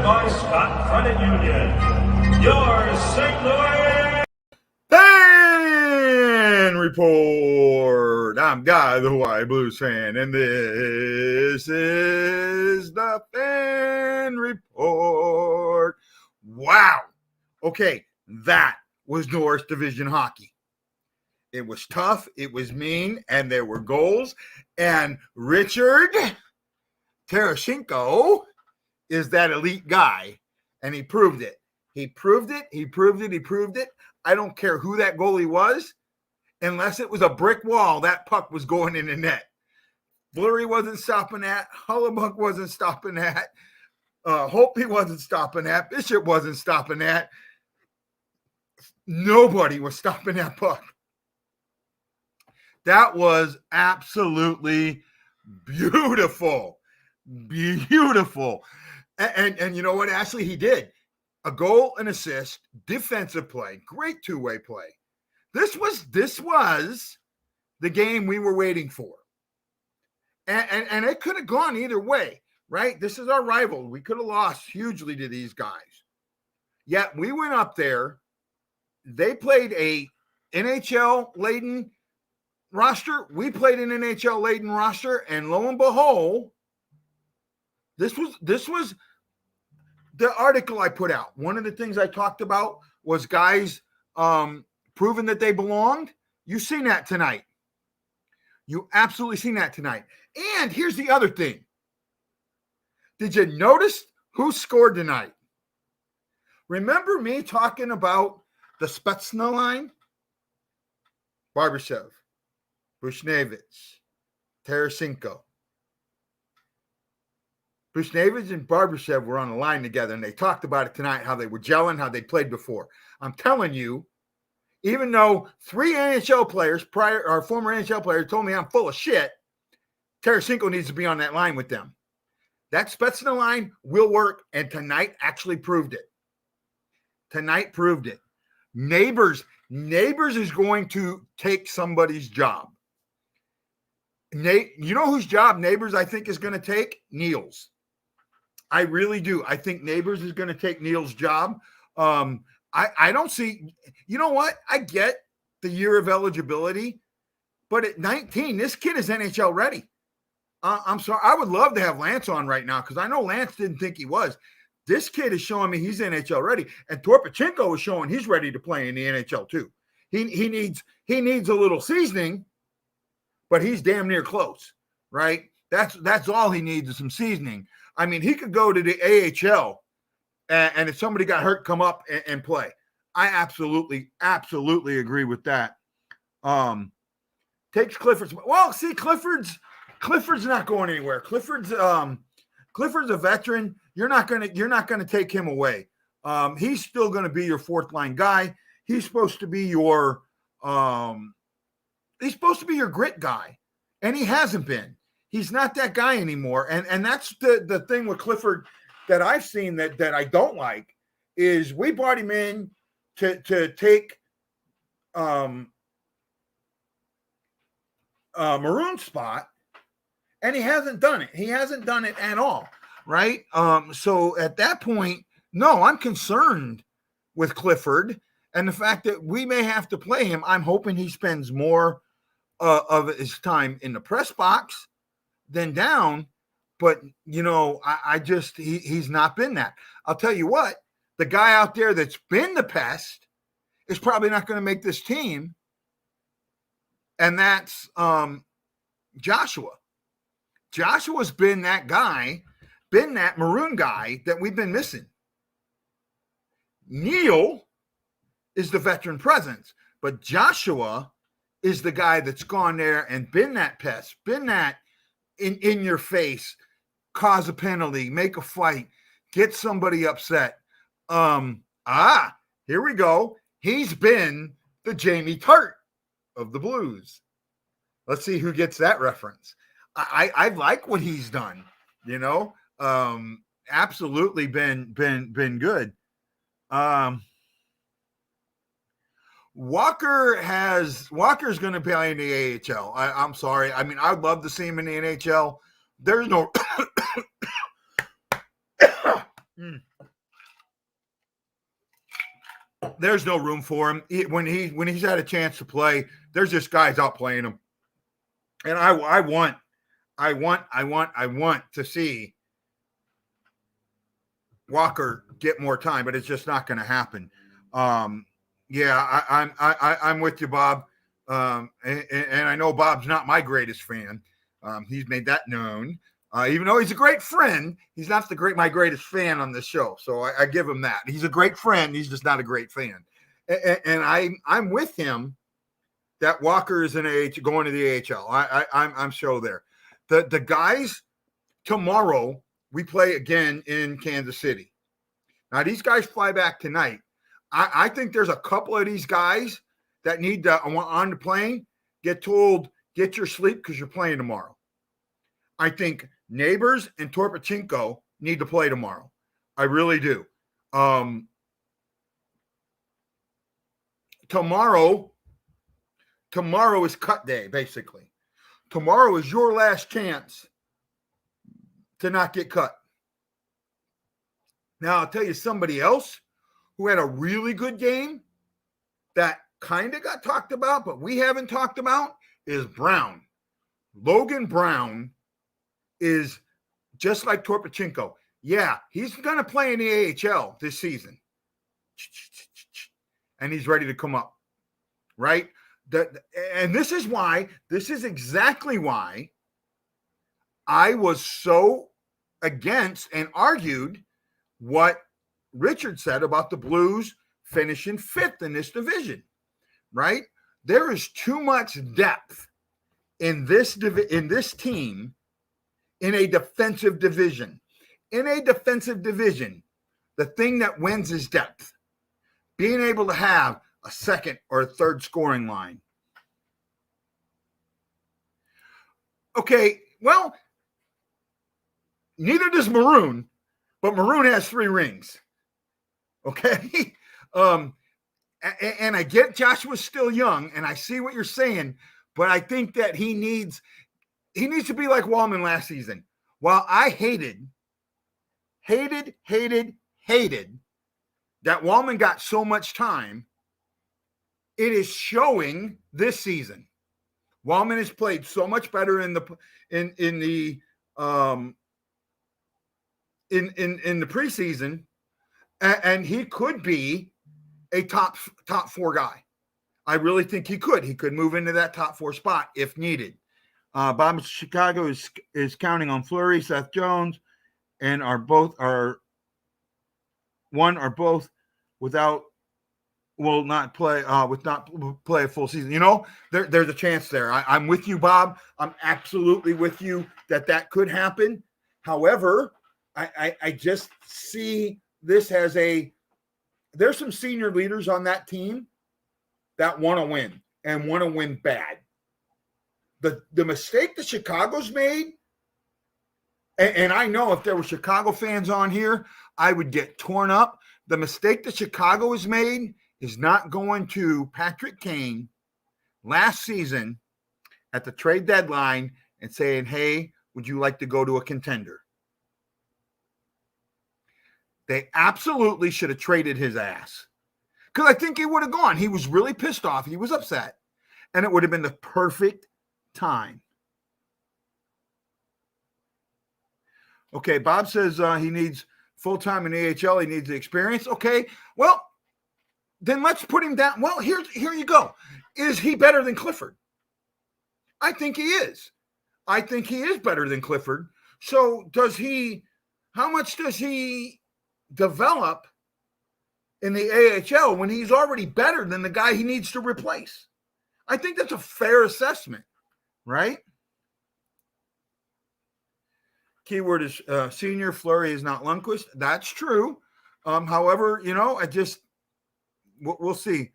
by Scott Credit Union. Your St. Louis Fan Report. I'm Guy, the Hawaii Blues fan, and this is the Fan Report. Wow. Okay, that was Norris Division hockey. It was tough, it was mean, and there were goals. And Richard Tarasenko is that elite guy, and he proved it. He proved it. I don't care who that goalie was. Unless it was a brick wall, that puck was going in the net. Fleury wasn't stopping that. Hellebuyck wasn't stopping that. Holtby wasn't stopping that. Bishop wasn't stopping that. Nobody was stopping that puck. That was absolutely beautiful. Beautiful. And you know what? Actually, he did. A goal, an assist, defensive play, great two-way play. This was the game we were waiting for. And it could have gone either way, right? This is our rival. We could have lost hugely to these guys. Yet we went up there. They played a NHL-laden roster. We played an NHL-laden roster. And lo and behold, this was the article I put out. One of the things I talked about was guys proving that they belonged. You've seen that tonight. You absolutely seen that tonight. And here's the other thing. Did you notice who scored tonight? Remember me talking about the Spetsna line? Barbashev, Buchnevich, Tarasenko. Buchnevich and Barbashev were on the line together, and they talked about it tonight, how they were gelling, how they played before. I'm telling you, even though three NHL players, former NHL players, told me I'm full of shit, Tarasenko needs to be on that line with them. That Spetsna line will work, and tonight actually proved it. Tonight proved it. Neighbors is going to take somebody's job. You know whose job Neighbors I think is going to take? Neil's. I really do. I think Neighbors is going to take Neil's job. I don't see, you know what? I get the year of eligibility, but at 19, this kid is NHL ready. I'm sorry. I would love to have Lance on right now because I know Lance didn't think he was. This kid is showing me he's NHL ready, and Torpachenko is showing he's ready to play in the NHL too. He needs a little seasoning, but he's damn near close, right? That's all he needs is some seasoning. I mean, he could go to the AHL, and if somebody got hurt, come up and play. I absolutely agree with that. Takes Clifford's. Well, see, Clifford's not going anywhere. Clifford's a veteran. You're not gonna take him away. He's still gonna be your fourth line guy. He's supposed to be your grit guy, and he hasn't been. He's not that guy anymore. And that's the thing with Clifford that I've seen that I don't like is we brought him in to take Maroon's spot, and he hasn't done it. He hasn't done it at all, right? So at that point, no, I'm concerned with Clifford and the fact that we may have to play him. I'm hoping he spends more of his time in the press box than down. But, you know, he's not been that. I'll tell you what, the guy out there that's been the pest is probably not going to make this team. And that's Joshua. Joshua's been that guy, been that Maroon guy that we've been missing. Neil is the veteran presence, but Joshua is the guy that's gone there and been that pest, been that in your face, cause a penalty, make a fight, get somebody upset. Here we go. He's been the Jamie Tart of the Blues. Let's see who gets that reference. I like what he's done, you know. Absolutely been good. Walker's going to play in the AHL. I'm sorry. I mean, I'd love to see him in the NHL. There's no there's no room for him. When he's had a chance to play, there's just guys out playing him. And I want to see Walker get more time, but it's just not going to happen. I'm with you, Bob. And I know Bob's not my greatest fan. He's made that known. Even though he's a great friend, he's not my greatest fan on this show. So I give him that. He's a great friend. He's just not a great fan. And I'm with him that Walker is going to the AHL. I'm sure there. The guys tomorrow, we play again in Kansas City. Now, these guys fly back tonight. I think there's a couple of these guys that need to, on the plane, get told, get your sleep because you're playing tomorrow. I think Neighbors and Torpachenko need to play tomorrow. I really do. Tomorrow is cut day, basically. Tomorrow is your last chance to not get cut. Now, I'll tell you somebody else who had a really good game that kind of got talked about, but we haven't talked about, is Brown. Logan Brown is just like Torpachenko. Yeah, he's going to play in the AHL this season. And he's ready to come up, right? And this is exactly why I was so against and argued what Richard said about the Blues finishing 5th in this division, right? There is too much depth in this team in a defensive division. In a defensive division, the thing that wins is depth. Being able to have a second or a third scoring line. Okay, well, neither does Maroon, but Maroon has 3 rings. Okay? And I get Joshua's still young, and I see what you're saying, but I think that he needs to be like Walman last season. While I hated that Walman got so much time, it is showing this season. Walman has played so much better in the preseason, and he could be a top 4 guy. I really think he could. He could move into that top 4 spot if needed. Bob Chicago is counting on Fleury, Seth Jones, and are both will not play a full season. You know, there's a chance there. I'm with you, Bob. I'm absolutely with you that could happen. However, I just see this as there's some senior leaders on that team that want to win and want to win bad. The mistake that Chicago's made, and I know if there were Chicago fans on here, I would get torn up. The mistake that Chicago has made is not going to Patrick Kane last season at the trade deadline and saying, hey, would you like to go to a contender? They absolutely should have traded his ass. Because I think he would have gone. He was really pissed off. He was upset. And it would have been the perfect time. Okay, Bob says he needs full-time in AHL. He needs the experience. Okay, well, then let's put him down. Well, here you go. Is he better than Clifford? I think he is. I think he is better than Clifford. So how much does he develop in the AHL when he's already better than the guy he needs to replace? I think that's a fair assessment, right? Keyword is senior. Fleury is not Lundqvist. That's true. However, we'll see.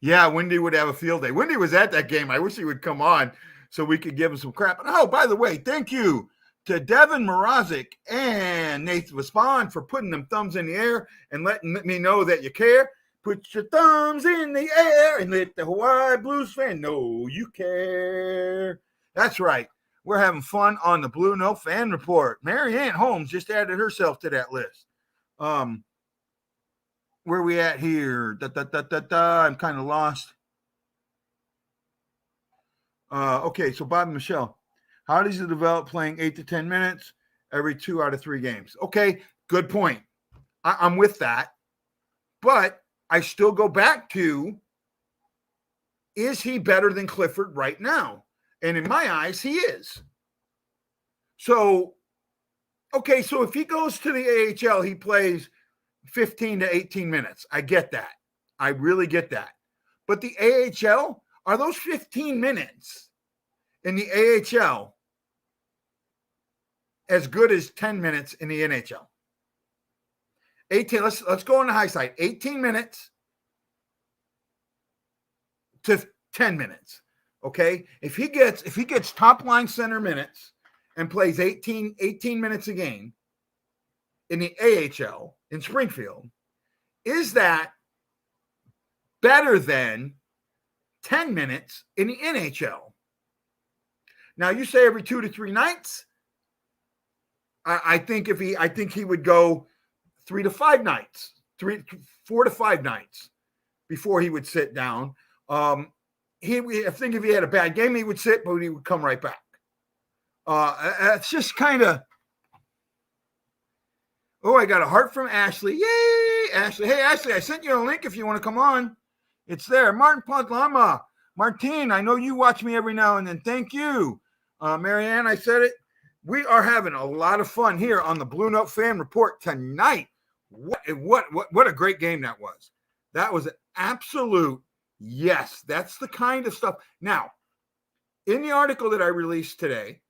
Yeah, Wendy would have a field day. Wendy was at that game. I wish he would come on so we could give him some crap. And oh, by the way, thank you to Devin Morozic and Nathan Vaspon for putting them thumbs in the air and letting me know that you care. Put your thumbs in the air and let the Hawaii Blues fan know you care. That's right. We're having fun on the Blue Note Fan Report. Marianne Holmes just added herself to that list. where we at here? I'm kind of lost. Okay, so Bob and Michelle, how does it develop playing 8 to 10 minutes every 2 out of 3 games? Okay, good point. I'm with that. But I still go back to, is he better than Clifford right now? And in my eyes, he is. So, okay, so if he goes to the AHL, he plays 15 to 18 minutes. I get that. I really get that. But the AHL, are those 15 minutes in the AHL as good as 10 minutes in the NHL? 18, let's go on the high side. 18 minutes to 10 minutes. Okay. If he gets top line center minutes and plays 18 minutes a game in the AHL in Springfield, is that better than 10 minutes in the NHL? Now you say every 2 to 3 nights. I think he would go 3 to 5 nights, 4 to 5 nights before he would sit down. I think if he had a bad game, he would sit, but he would come right back. It's just kind of. Oh, I got a heart from Ashley. Yay, Ashley. Hey, Ashley, I sent you a link if you want to come on. It's there. Martin Podlama. Martine, I know you watch me every now and then. Thank you. Marianne, I said it. We are having a lot of fun here on the Blue Note Fan Report tonight. What a great game that was. That was an absolute yes. That's the kind of stuff. Now, in the article that I released today,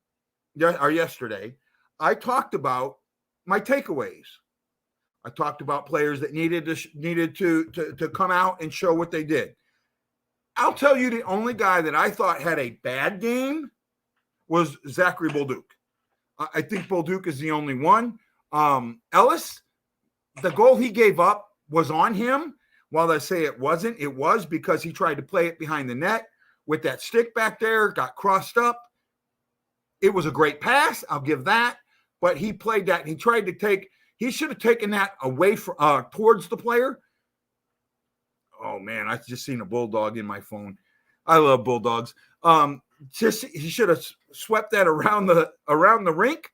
or yesterday, I talked about my takeaways. I talked about players that needed to come out and show what they did. I'll tell you, the only guy that I thought had a bad game was Zachary Bolduc. I think Bolduc is the only one. Ellis, the goal he gave up was on him. While I say it wasn't, it was because he tried to play it behind the net with that stick back there, got crossed up. It was a great pass. I'll give that. But he played that. He tried to he should have taken that away from towards the player. Oh man, I just seen a bulldog in my phone. I love bulldogs. He should have swept that around the rink,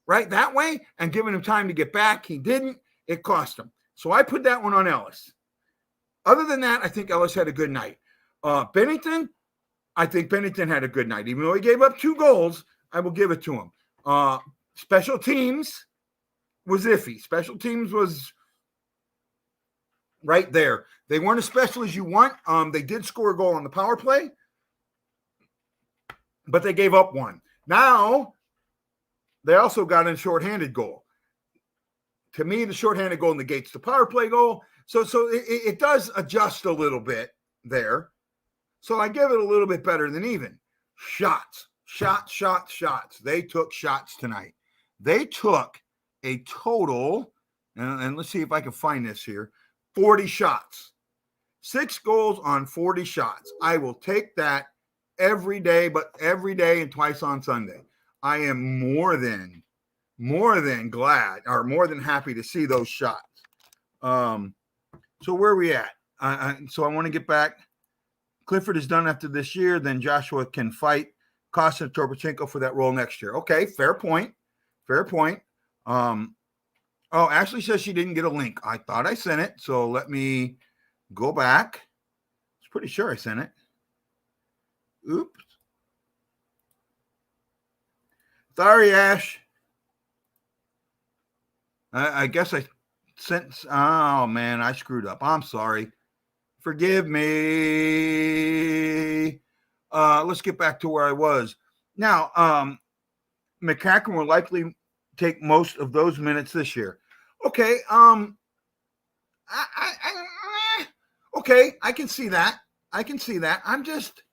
right that way, and given him time to get back. He didn't. It cost him. So I put that one on Ellis. Other than that, I think Ellis had a good night. Bennington, I think Bennington had a good night. Even though he gave up 2 goals, I will give it to him. Special teams was iffy. Special teams was right there. They weren't as special as you want. They did score a goal on the power play, but they gave up 1. Now, they also got a shorthanded goal. To me, the shorthanded goal negates the power play goal. So it does adjust a little bit there. So I give it a little bit better than even. Shots. They took shots tonight. They took a total, and let's see if I can find this here, 40 shots. 6 goals on 40 shots. I will take that every day, but every day and twice on Sunday. I am more than glad or more than happy to see those shots. So where are we at? So I want to get back. Clifford is done after this year. Then Joshua can fight Kosta Toropchenko for that role next year. Okay, fair point. Ashley says she didn't get a link. I thought I sent it. So let me go back. I was pretty sure I sent it. Oops. Sorry, Ash. I guess I sent. Oh, man, I screwed up. I'm sorry. Forgive me. Let's get back to where I was. Now, McCracken will likely take most of those minutes this year. Okay. Okay, I can see that. I'm just.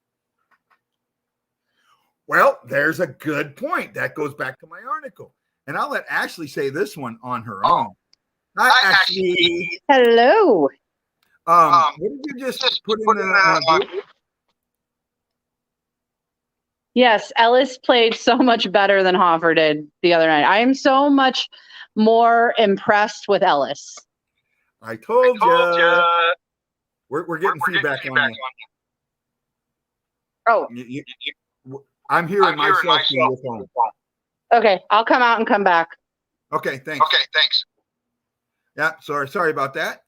Well, there's a good point. That goes back to my article. And I'll let Ashley say this one on her own. Hi, Ashley. Hello. What did you just put in the group? Yes, Ellis played so much better than Hoffer did the other night. I am so much more impressed with Ellis. I told you. We're getting feedback on you. Oh, I'm hearing myself through your phone. okay. I'll come out and come back. Okay, thanks. Yeah, sorry about that.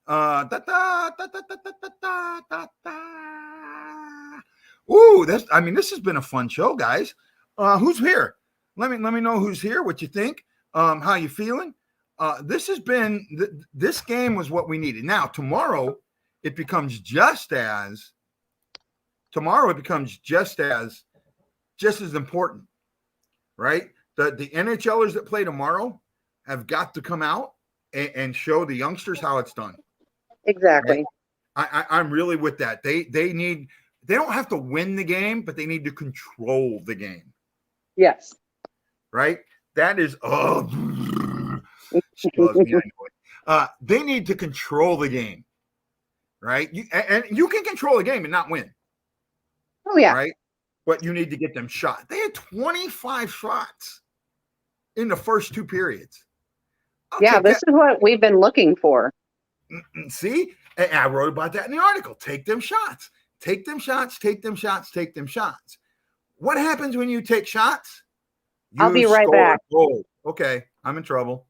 Ooh, this has been a fun show, guys. Who's here? Let me know who's here, what you think, how you feeling. This has been this game was what we needed. Now, tomorrow it becomes just as important, right? The NHLers that play tomorrow have got to come out and show the youngsters how it's done. Exactly. Right? I'm really with that. They don't have to win the game, but they need to control the game. Yes. Right? That is they need to control the game. Right? And you can control the game and not win. Oh yeah. Right? But you need to get them shot. They had 25 shots in the first two periods. This is what we've been looking for. See? And I wrote about that in the article. Take them shots. Take them shots. Take them shots. Take them shots. What happens when you take shots? I'll be right back. Goals. Okay, I'm in trouble.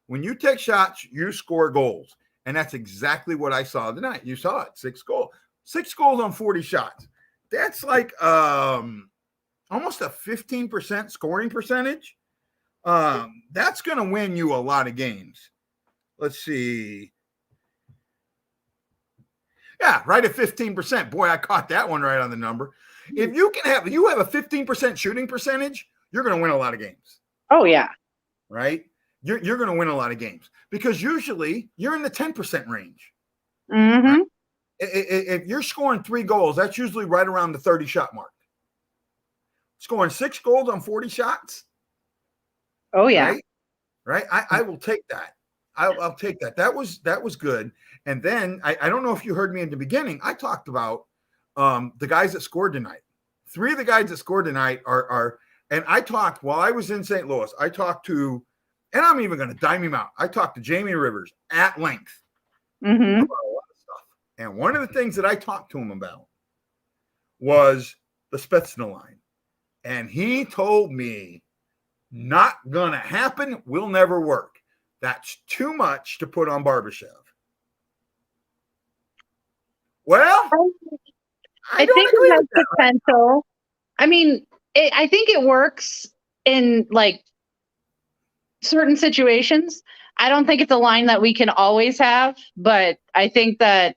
When you take shots, you score goals. And that's exactly what I saw tonight. You saw it. 6 goals. 6 goals on 40 shots. That's like almost a 15% scoring percentage. That's going to win you a lot of games. Let's see. Yeah, right at 15%. Boy, I caught that one right on the number. If you have a 15% shooting percentage, you're going to win a lot of games. Oh yeah. Right? You're going to win a lot of games because usually you're in the 10% range. Mm-hmm. Right? If you're scoring 3 goals, that's usually right around the 30 shot mark. Scoring 6 goals on 40 shots. Oh yeah. Right. I will take that. I'll take that. That was good. And then I don't know if you heard me in the beginning. I talked about the guys that scored tonight. 3 of the guys that scored tonight are and I talked while I was in St. Louis. I talked to, and I'm even going to dime him out. I talked to Jamie Rivers at length about a lot of stuff. And one of the things that I talked to him about was the Spetsnaz line. And he told me, not going to happen, will never work. That's too much to put on Barbashev. Well, I think it has potential. I mean, I think it works in like certain situations. I don't think it's a line that we can always have, but I think that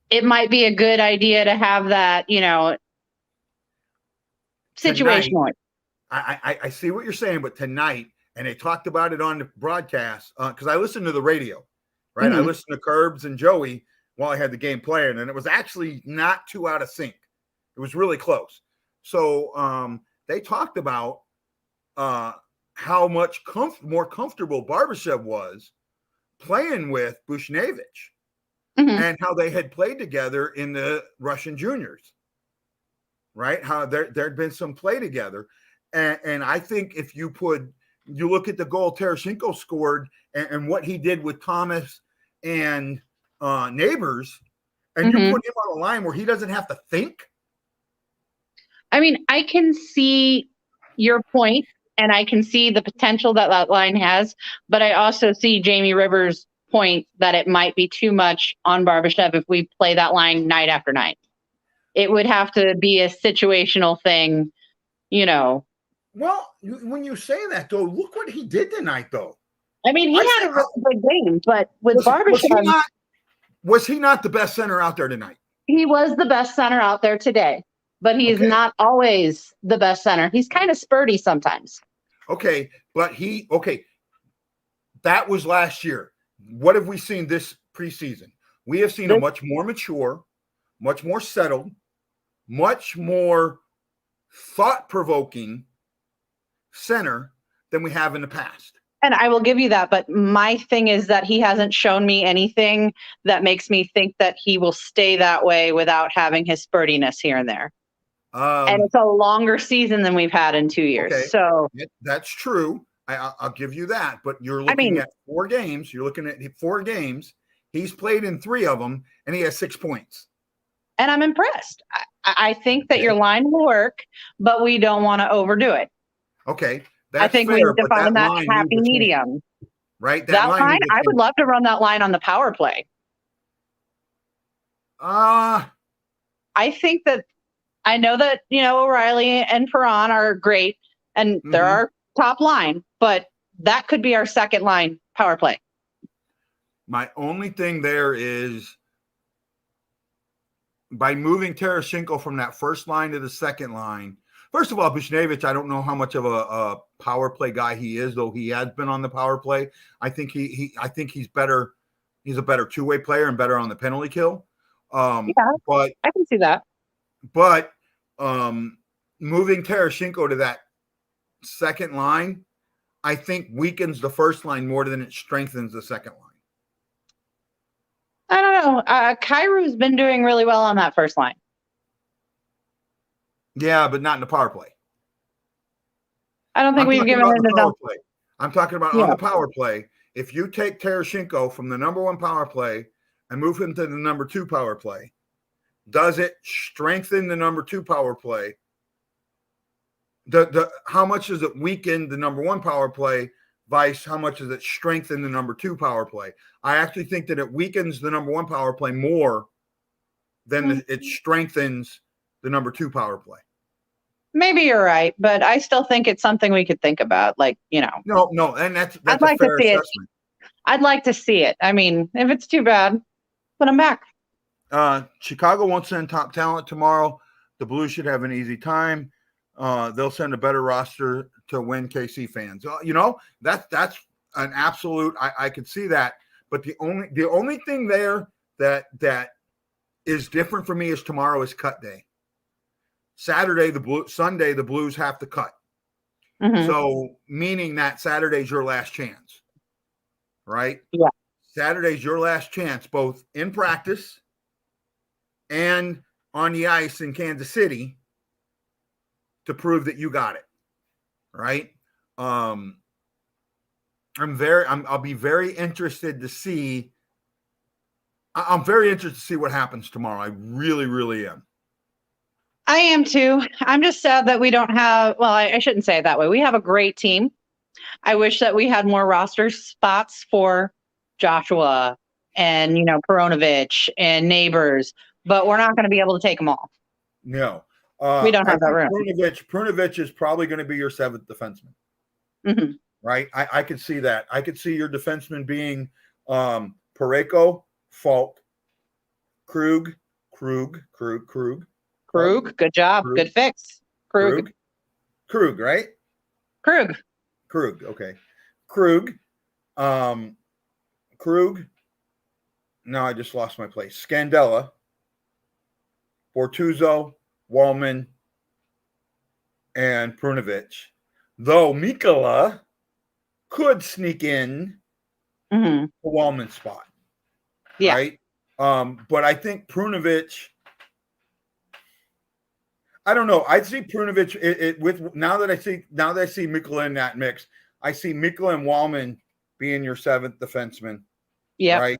it might be a good idea to have that, situational. I see what you're saying, but tonight, and they talked about it on the broadcast, because I listened to the radio, right? I listened to Curbs and Joey while I had the game playing, and it was actually not too out of sync. It was really close. So they talked about how much more comfortable Barbashev was playing with Buchnevich and how they had played together in the Russian juniors, right? How there'd been some play together. And I think if you look at the goal Tarasenko scored and what he did with Thomas and Neighbors, and you put him on a line where he doesn't have to think. I mean, I can see your point, and I can see the potential that line has, but I also see Jamie Rivers' point that it might be too much on Barbashev if we play that line night after night. It would have to be a situational thing, Well, when you say that, though, look what he did tonight, though. I mean, he had a really good game, but with Barbashev, was he not the best center out there tonight? He was the best center out there today, but he's not always the best center. He's kind of spurty sometimes. Okay, but that was last year. What have we seen this preseason? We have seen a much more mature, much more settled, much more thought-provoking center than we have in the past. And I will give you that, but my thing is that he hasn't shown me anything that makes me think that he will stay that way without having his spurtiness here and there. And it's a longer season than we've had in 2 years. Okay. So that's true. I'll give you that. But you're looking at 4 games. You're looking at 4 games. He's played in 3 of them, and he has 6 points. And I'm impressed. I think that your line will work, but we don't want to overdo it. Okay. I think we need to find that happy medium. Right? That line, I would love to run that line on the power play. I think that I know that, O'Reilly and Perron are great and they're our top line, but that could be our second line power play. My only thing there is by moving Tarasenko from that first line to the second line. First of all, Buchnevich, I don't know how much of a power play guy he is, though he has been on the power play. I think he's better. He's a better two-way player and better on the penalty kill. But I can see that. But moving Tarasenko to that second line, I think weakens the first line more than it strengthens the second line. I don't know. Kairu's been doing really well on that first line. Yeah, but not in the power play. I don't think we've given him enough. I'm talking about on the power play. If you take Tarasenko from the number 1 power play and move him to the number 2 power play, does it strengthen the number 2 power play? How much does it weaken the number 1 power play? Vice, how much does it strengthen the number 2 power play? I actually think that it weakens the number 1 power play more than it strengthens the number 2 power play. Maybe you're right, but I still think it's something we could think about. No, and that's I'd like to see assessment. I'd like to see it. I mean, if it's too bad, put them back. Chicago won't send top talent tomorrow. The Blues should have an easy time. They'll send a better roster to win, KC fans. That's an absolute. I could see that, but the only thing there that is different for me is tomorrow is cut day. Sunday the Blues have to cut. So meaning that Saturday's your last chance, right? Yeah. Saturday's your last chance, both in practice and on the ice in Kansas City, to prove that you got it, right? I'll be very interested to see. I'm very interested to see what happens tomorrow. I really, really am. I am too. I'm just sad that we don't have, well, I shouldn't say it that way. We have a great team. I wish that we had more roster spots for Joshua and, Peronovich and Neighbors, but we're not going to be able to take them all. No. We don't have that room. Prunovich is probably going to be your 7th defenseman. Right? I could see that. I could see your defenseman being Parayko, Falk, Krug. Good job. Krug. Good fix. Krug, right? Krug. Okay. Krug. No, I just lost my place. Scandella, Bortuzzo, Wallman, and Prunovich. Though Mikkola could sneak in the Wallman spot. Yeah. Right? But I think Prunovich, I don't know. I see Prunovich now that I see Mikkola in that mix. I see Mikkola and Wallman being your 7th defenseman. Yeah. Right.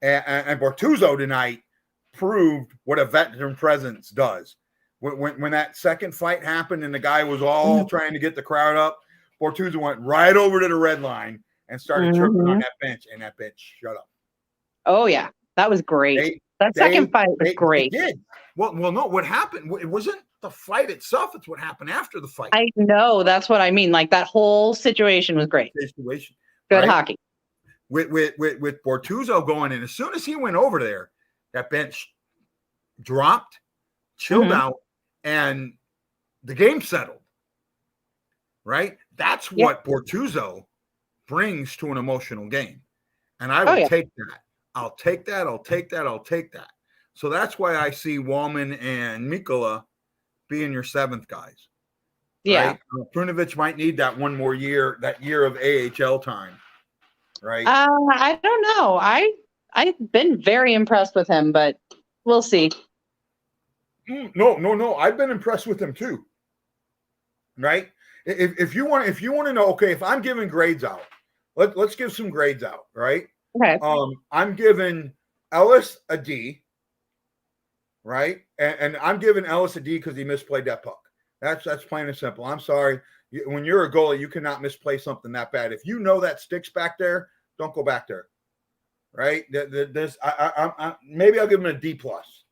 And Bortuzzo tonight proved what a veteran presence does. When that second fight happened and the guy was all trying to get the crowd up, Bortuzzo went right over to the red line and started chirping on that bench, and that bench shut up. Oh yeah, that was great. That second fight was great. They did. Well, no. What happened? It wasn't the fight itself; it's what happened after the fight. I know. That's what I mean. Like that whole situation was great. Good hockey. With Bortuzzo going in, as soon as he went over there, that bench dropped, chilled out, and the game settled. Right? That's what Bortuzzo brings to an emotional game. And I will take that. I'll take that. So that's why I see Wallman and Mikkola being your 7th guys. Yeah. Right? Prunovich might need that one more year, that year of AHL time. Right? I don't know. I've been very impressed with him, but we'll see. No. I've been impressed with him too. Right? If you want to know, okay, if I'm giving grades out, let's give some grades out, right? Okay. I'm giving Ellis a D, right? And I'm giving Ellis a D because he misplayed that puck. That's plain and simple. I'm sorry. When you're a goalie, you cannot misplay something that bad. If you know that sticks back there, don't go back there. Right? Maybe I'll give him a D plus.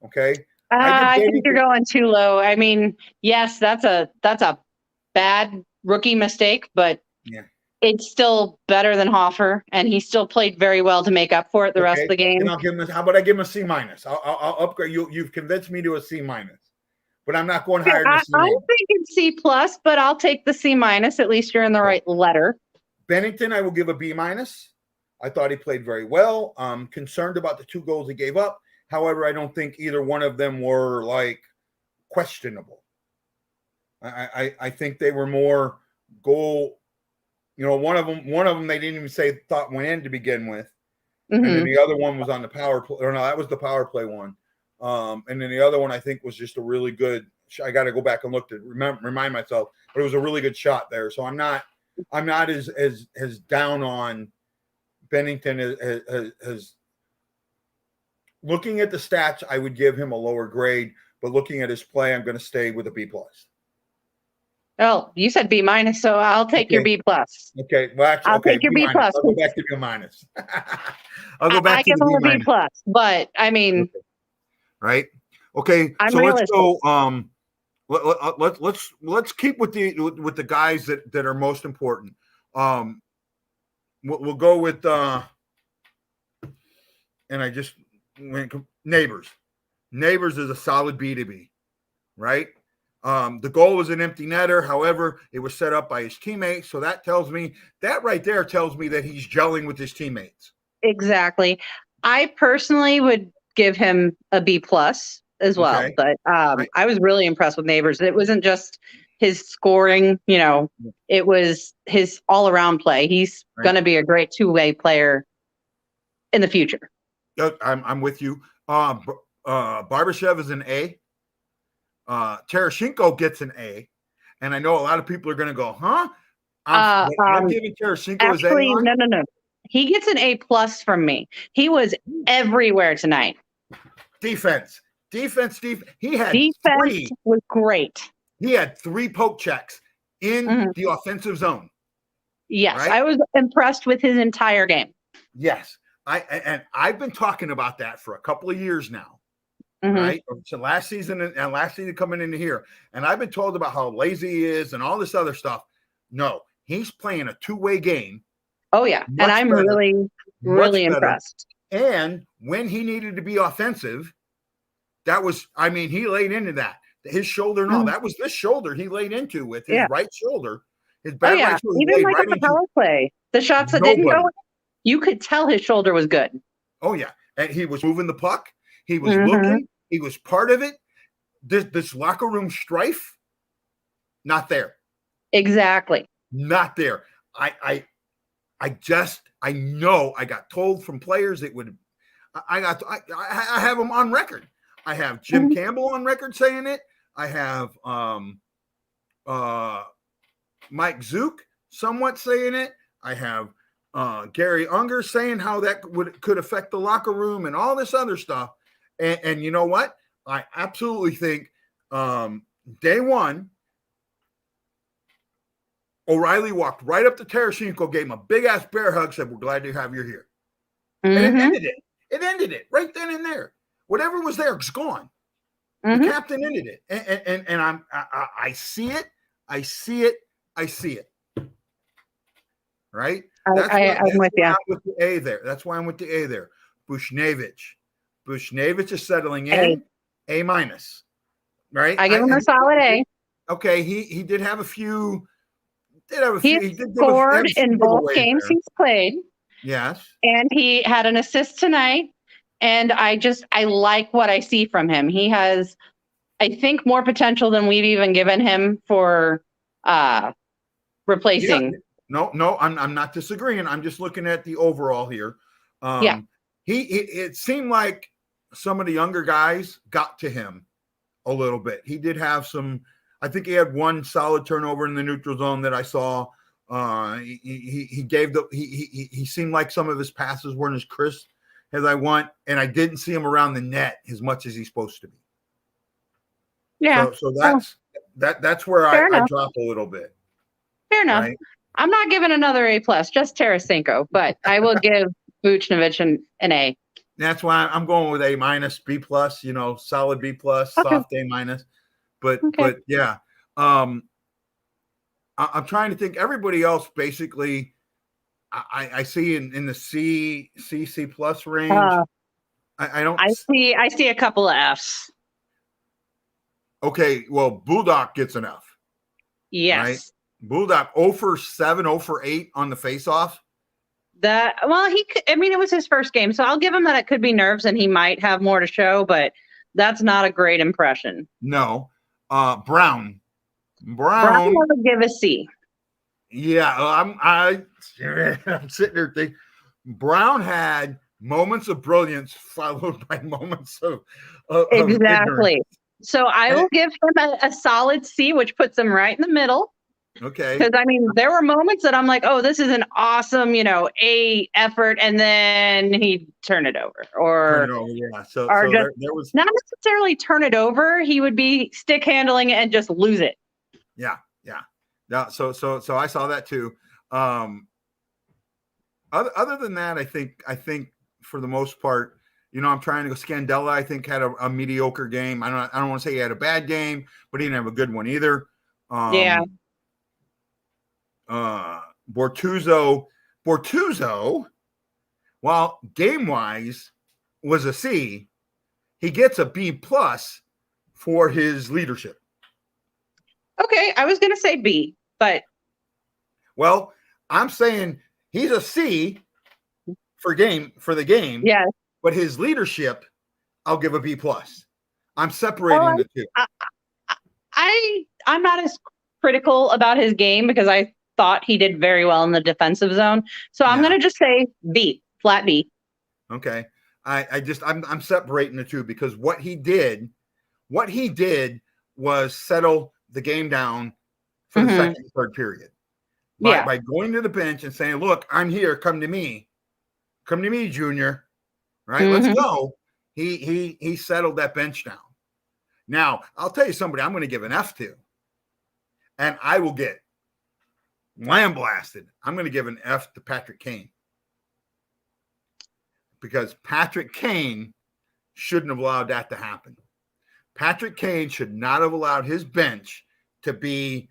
Okay. I think you're going too low. I mean, yes, that's a bad rookie mistake, but yeah, it's still better than Hoffer, and he still played very well to make up for it the rest of the game. And I'll give him. How about I give him a C minus? I'll upgrade you. You've convinced me to a C minus, but I'm not going higher than a C. I'm thinking C plus, but I'll take the C minus. At least you're in the right letter. Bennington, I will give a B minus. I thought he played very well. Concerned about the 2 goals he gave up. However, I don't think either one of them were like questionable. I think they were more goal. You know, one of them they didn't even say thought went in to begin with, and then the other one was on the power play. Or no, that was the power play one. And then the other one I think was just a really good. I got to go back and look to remind myself, but it was a really good shot there. So I'm not as down on Bennington as looking at the stats. I would give him a lower grade, but looking at his play, I'm going to stay with a B plus. Oh, you said B minus, so I'll take your B plus. Okay, well, actually, I'll take your B plus. I'll go back to B minus. I'll go back to the B minus. B plus, but I mean, right? Okay, I'm so realistic. Let's go. Let's keep with the guys that are most important. We'll go with and I just went Neighbors. Neighbors is a solid B2B, right? The goal was an empty netter. However, it was set up by his teammates. So that right there tells me that he's gelling with his teammates. Exactly. I personally would give him a B plus as well, but right. I was really impressed with Neighbors. It wasn't just his scoring, it was his all around play. He's going to be a great 2-way player in the future. I'm with you. Barbashev is an A. Tereshchenko gets an A, and I know a lot of people are going to go, huh? I'm giving Tereshchenko his A. No. He gets an A plus from me. He was everywhere tonight. Defense. He had defense 3. Was great. He had 3 poke checks in the offensive zone. Yes, right? I was impressed with his entire game. Yes, I've been talking about that for a couple of years now. Right? So last season coming into here. And I've been told about how lazy he is and all this other stuff. No, he's playing a 2-way game. Oh, yeah. And I'm really impressed. And when he needed to be offensive, he laid into that. His shoulder, that was this shoulder he laid into with his right shoulder. His back right shoulder. Even like on the power play. The shots that didn't go, you could tell his shoulder was good. Oh, yeah. And he was moving the puck. He was looking. He was part of it. This locker room strife, not there. Exactly. Not there. I know I got told from players it would. I have them on record. I have Jim Campbell on record saying it. I have Mike Zook somewhat saying it. I have Gary Unger saying how that could affect the locker room and all this other stuff. And you know what? I absolutely think day one, O'Reilly walked right up to Tereshchenko, gave him a big-ass bear hug, said, "We're glad to have you here." And it ended it. It ended it right then and there. Whatever was there is gone. The captain ended it. And I see it. I see it. Right? I'm with you. I'm with the A there. That's why I'm with the A there. Bushnevich is settling in. A minus. Right? I give him a solid A. Okay, he did have a few. He scored in both games he's played. Yes. And he had an assist tonight. And I like what I see from him. He has, I think, more potential than we've even given him for replacing. Yeah. No, I'm not disagreeing. I'm just looking at the overall here. It seemed like some of the younger guys got to him a little bit. He did have some. I think he had one solid turnover in the neutral zone that I saw. He gave he seemed like some of his passes weren't as crisp as I want, and I didn't see him around the net as much as he's supposed to be. Yeah. So that's where I drop a little bit. Fair enough. Right? I'm not giving another A+, just Tarasenko, but I will give Buchnevich an A. That's why I'm going with A-, B+, solid B+, soft A-. But yeah. I'm trying to think. Everybody else basically I see in the C+ range. I don't. I see a couple of Fs. Okay, well, Bulldog gets an F. Yes. Right? Bulldog 0 for 7, 0 for 8 on the face-off. It was his first game, so I'll give him that it could be nerves and he might have more to show, but that's not a great impression. No. Brown I would give a C. Yeah, I'm sitting there thinking Brown had moments of brilliance followed by moments of exactly. Ignorance. So I will give him a solid C, which puts him right in the middle. Okay. Because there were moments that I'm like, oh, this is an awesome, A effort, and then he'd turn it over, yeah. There was not necessarily turn it over. He would be stick handling it and just lose it. Yeah. So I saw that too. Other than that, I think for the most part, I'm trying to go. Scandella, I think, had a mediocre game. I don't want to say he had a bad game, but he didn't have a good one either. Yeah. Bortuzzo, while game wise was a C, he gets a B+ for his leadership. Okay, I was going to say B, but well, I'm saying he's a C for the game. Yes. But his leadership, I'll give a B+. I'm separating the two. I'm not as critical about his game because I thought he did very well in the defensive zone. So I'm going to just say B, flat B. Okay. I'm separating the two because what he did was settle the game down for the second and third period. By going to the bench and saying, look, I'm here. Come to me, Junior. Right. Let's go. He settled that bench down. Now I'll tell you somebody I'm going to give an F to, and I will get lambasted. I'm going to give an F to Patrick Kane because Patrick Kane shouldn't have allowed that to happen. Patrick Kane should not have allowed his bench to be,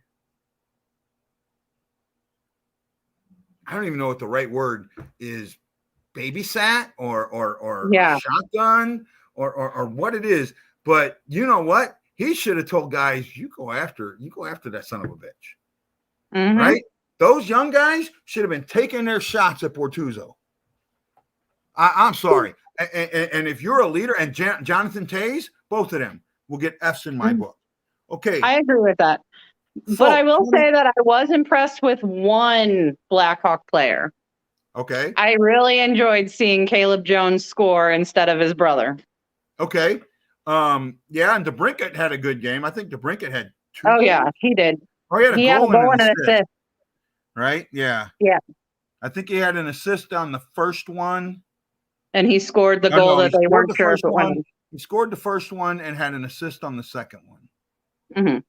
I don't even know what the right word is, babysat or shotgun or what it is. But you know what? He should have told guys, you go after that son of a bitch. Right? Those young guys should have been taking their shots at Bortuzzo. I'm sorry. And if you're a leader, and Jonathan Toews, both of them will get Fs in my book. Okay. I agree with that. But I will say that I was impressed with one Blackhawk player. Okay. I really enjoyed seeing Caleb Jones score instead of his brother. Okay. And DeBrincat had a good game. I think DeBrincat had 2 goals. Yeah, he did. Oh, he had a goal and an assist. Right? Yeah. Yeah. I think he had an assist on the first one. And he scored the goal that they weren't sure if it went. He scored the first one and had an assist on the second one.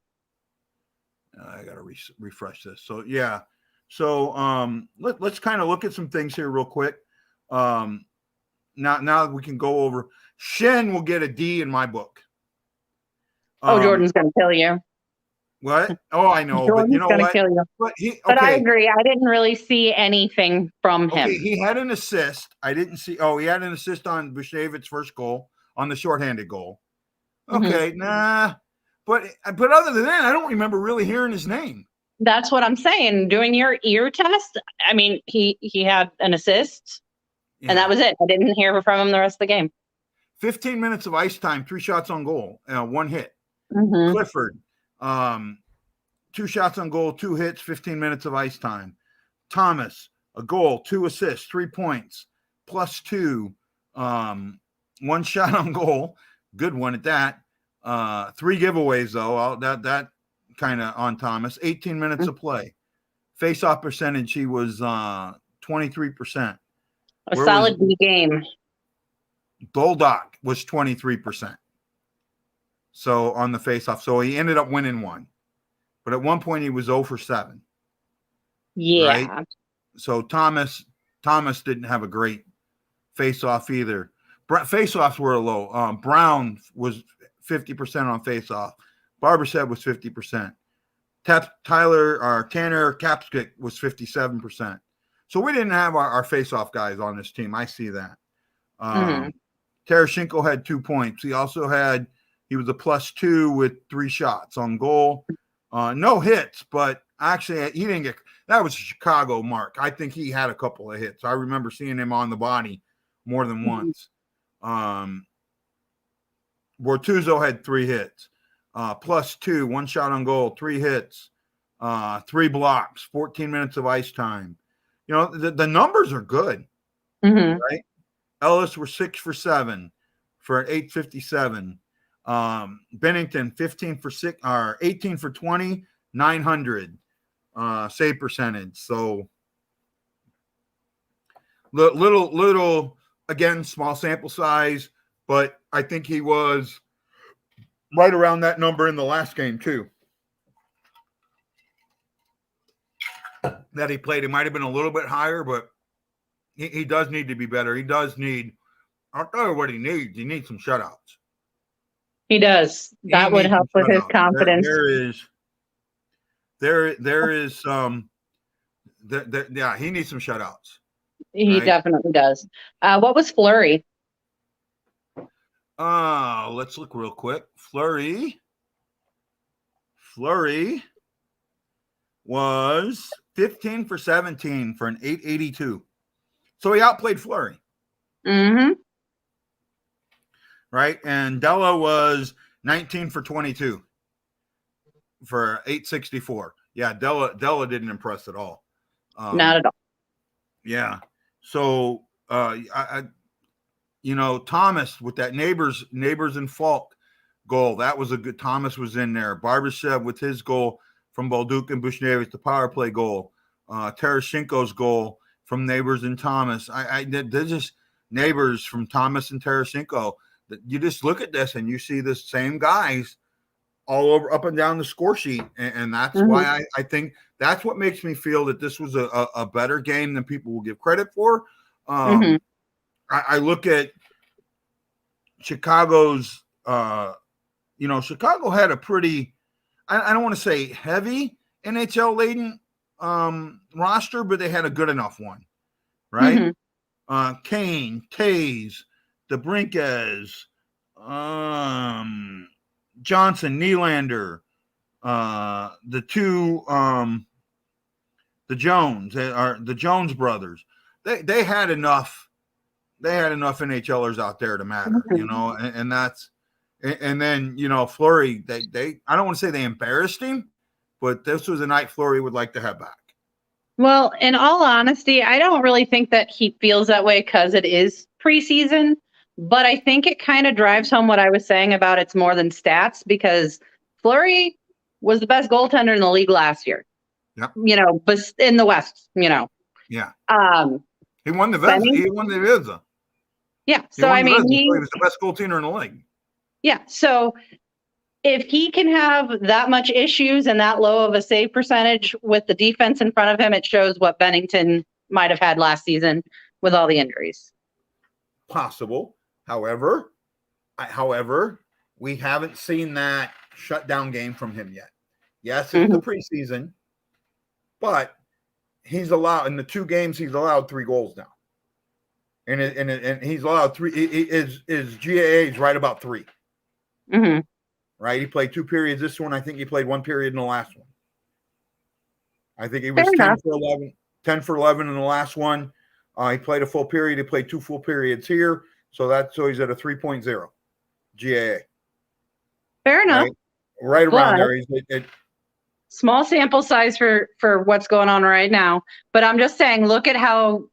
I got to refresh this. So, yeah. So let's kind of look at some things here real quick. Now we can go over. Schenn will get a D in my book. Jordan's going to kill you. What? Oh, I know. Jordan's but you know gonna what? Kill you. But I agree. I didn't really see anything from him. He had an assist. I didn't see. Oh, he had an assist on Buchnevich's first goal, on the shorthanded goal. Okay, nah. But other than that, I don't remember really hearing his name. That's what I'm saying. Doing your ear test, I mean, he had an assist, and that was it. I didn't hear from him the rest of the game. 15 minutes of ice time, 3 shots on goal, 1 hit. Clifford, 2 shots on goal, 2 hits, 15 minutes of ice time. Thomas, a goal, 2 assists, 3 points, +2, 1 shot on goal, good one at that. 3 giveaways though. That kind of on Thomas. 18 minutes of play. Face-off percentage, he was 23%. A Where solid B game. Boldock was 23%. So on the face-off. So he ended up winning one. But at one point he was 0 for 7. Yeah. Right? So Thomas didn't have a great face-off either. Face-offs were low. Brown was 50% on face-off. Barbashev was 50%. Tanner Kapskick was 57%. So we didn't have our face-off guys on this team. I see that. Tereshchenko had 2 points. He was a +2 with 3 shots on goal. No hits, but actually he didn't get – that was a Chicago mark. I think he had a couple of hits. I remember seeing him on the body more than once. Bortuzzo had 3 hits. +2, 1 shot on goal, 3 hits, 3 blocks, 14 minutes of ice time. You know, the numbers are good, right? Ellis were 6 for 7 for an .857. Bennington 18 for 20, 900 save percentage. So little again, small sample size, but I think he was right around that number in the last game too. That he played. It might have been a little bit higher, but he does need to be better. He does need, I'll tell you what he needs. He needs some shutouts. He does. That would help with his confidence. There is some, yeah, he needs some shutouts. He definitely does. What was Fleury? Let's look real quick. Fleury was 15 for 17 for an .882. So he outplayed Fleury. Right? And Della was 19 for 22 for .864. Yeah, Della didn't impress at all. Not at all. Yeah. So Thomas with that neighbors and Falk goal, that was a good. Thomas was in there. Barbashev with his goal from Bolduc and Bushnevich, the power play goal. Tereshchenko's goal from Neighbors and Thomas. They're just Neighbors from Thomas and Tereshchenko. You just look at this and you see the same guys all over, up and down the score sheet, and that's why I think that's what makes me feel that this was a better game than people will give credit for. I look at Chicago's, Chicago had a pretty, I don't want to say heavy NHL laden roster, but they had a good enough one, right? Kane, Taze, DeBrinques, Johnson, Nylander, the Jones brothers. They had enough. They had enough NHLers out there to matter, and that's, and then, Fleury, they I don't want to say they embarrassed him, but this was a night Fleury would like to have back. Well, in all honesty, I don't really think that he feels that way because it is preseason, but I think it kind of drives home what I was saying about it's more than stats, because Fleury was the best goaltender in the league last year. Yep. But in the West, Yeah. He won the Visa. He won the Visa. Yeah. So, I mean, he was the best goaltender in the league. Yeah. So if he can have that much issues and that low of a save percentage with the defense in front of him, it shows what Bennington might have had last season with all the injuries. Possible. However, we haven't seen that shutdown game from him yet. Yes, it's the preseason, but he's allowed, in the 2 games, he's allowed 3 goals now. And he's allowed 3. His GAA is right about 3. Right? He played 2 periods this one. I think he played 1 period in the last one. I think he was 10 for 11 in the last one. He played a full period. He played 2 full periods here. So he's at a 3.0 GAA. Fair enough. Right around there. Small sample size for what's going on right now. But I'm just saying, look at how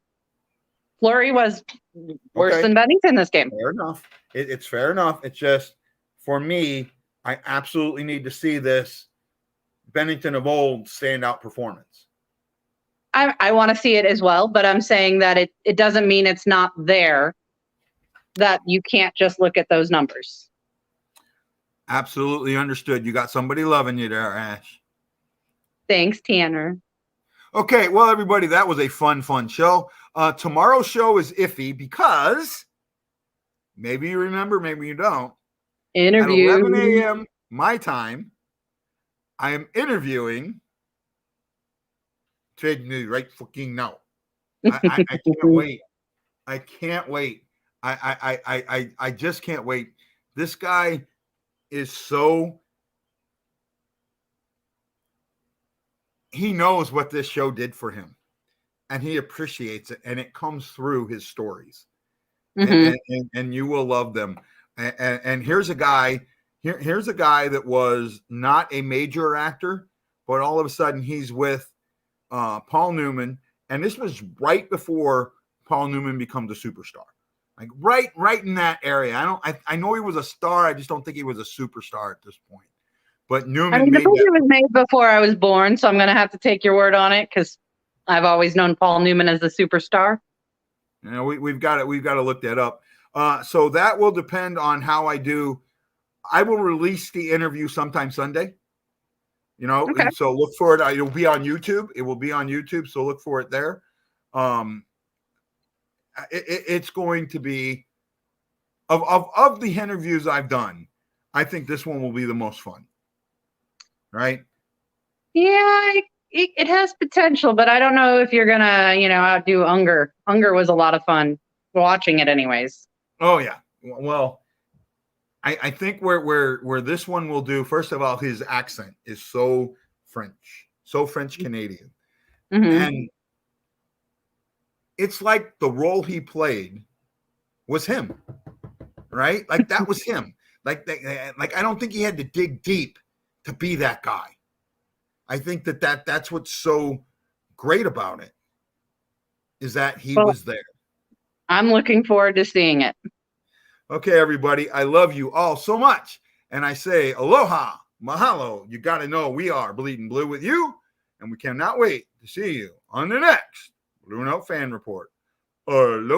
Fleury was worse than Bennington this game. Fair enough. It's fair enough. It's just, for me, I absolutely need to see this Bennington of old standout performance. I want to see it as well, but I'm saying that it doesn't mean it's not there, that you can't just look at those numbers. Absolutely understood. You got somebody loving you there, Ash. Thanks, Tanner. Okay, well, everybody, that was a fun show. Tomorrow's show is iffy because maybe you remember, maybe you don't. Interview. At 11 a.m. my time, I am interviewing Trade News right fucking now. I can't wait. I can't wait. I just can't wait. This guy is so, he knows what this show did for him and he appreciates it, and it comes through his stories. And you will love them. And here's a guy, here's a guy that was not a major actor, but all of a sudden he's with Paul Newman, and this was right before Paul Newman becomes a superstar. Like right in that area. I know he was a star. I just don't think he was a superstar at this point. But Newman the movie was made before I was born, so I'm going to have to take your word on it because I've always known Paul Newman as the superstar. You know, we've got to look that up. So that will depend on how I do. I will release the interview sometime Sunday. You know, okay. And so look for it. It'll be on YouTube. It will be on YouTube, so look for it there. It's going to be of the interviews I've done, I think this one will be the most fun. Right? Yeah, it has potential, but I don't know if you're gonna, outdo Unger. Unger was a lot of fun watching it, anyways. Oh yeah. Well, I think where this one will do. First of all, his accent is so French Canadian, and it's like the role he played was him, right? Like that was him. Like I don't think he had to dig deep to be that guy. I think that's what's so great about it, is that he was there. I'm looking forward to seeing it. Okay, everybody, I love you all so much, and I say aloha, mahalo. You got to know we are Bleeding Blue with you, and we cannot wait to see you on the next Blue Note Fan Report. Aloha.